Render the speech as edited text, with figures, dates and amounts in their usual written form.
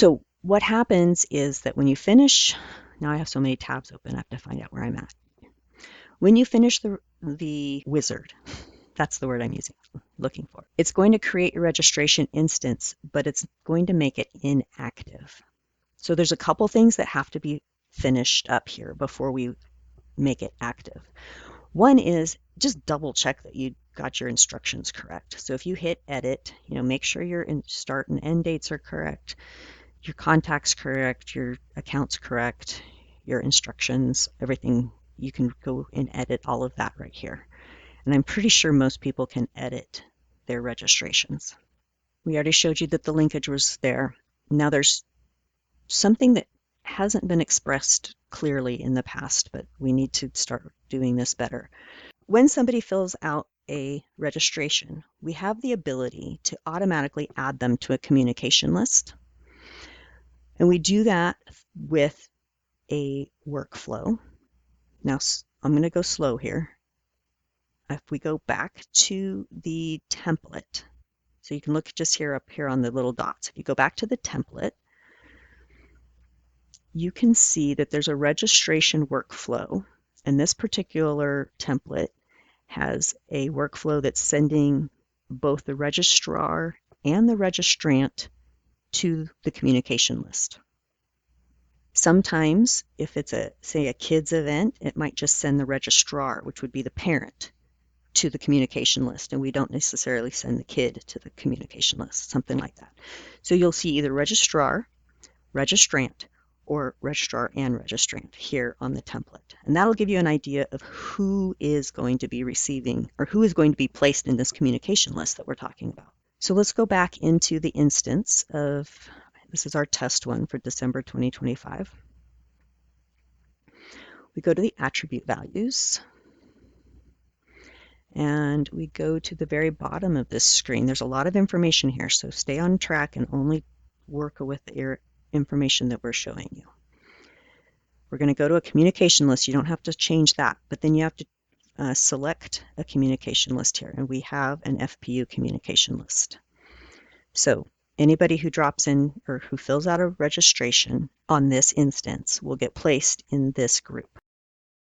So what happens is that when you finish, now I have so many tabs open, I have to find out where I'm at. When you finish the wizard, that's the word I'm looking for. It's going to create your registration instance, but it's going to make it inactive. So there's a couple things that have to be finished up here before we make it active. One is just double check that you got your instructions correct. So if you hit edit, make sure your start and end dates are correct, your contacts correct, your accounts correct, your instructions, everything. You can go and edit all of that right here. And I'm pretty sure most people can edit their registrations. We already showed you that the linkage was there. Now there's something that hasn't been expressed clearly in the past, but we need to start doing this better. When somebody fills out a registration, we have the ability to automatically add them to a communication list. And we do that with a workflow. Now, I'm going to go slow here. If we go back to the template, so you can look just here up here on the little dots. If you go back to the template, you can see that there's a registration workflow. And this particular template has a workflow that's sending both the registrar and the registrant to the communication list. Sometimes, if it's say a kids event, it might just send the registrar, which would be the parent, to the communication list, and we don't necessarily send the kid to the communication list, something like that. So you'll see either registrar, registrant, or registrar and registrant here on the template. And that'll give you an idea of who is going to be receiving or who is going to be placed in this communication list that we're talking about. So let's go back into the instance of, this is our test one for December 2025. We go to the attribute values, and we go to the very bottom of this screen. There's a lot of information here, so stay on track and only work with the information that we're showing you. We're going to go to a communication list. You don't have to change that, but then you have to select a communication list here, and we have an FPU communication list. So anybody who drops in or who fills out a registration on this instance will get placed in this group.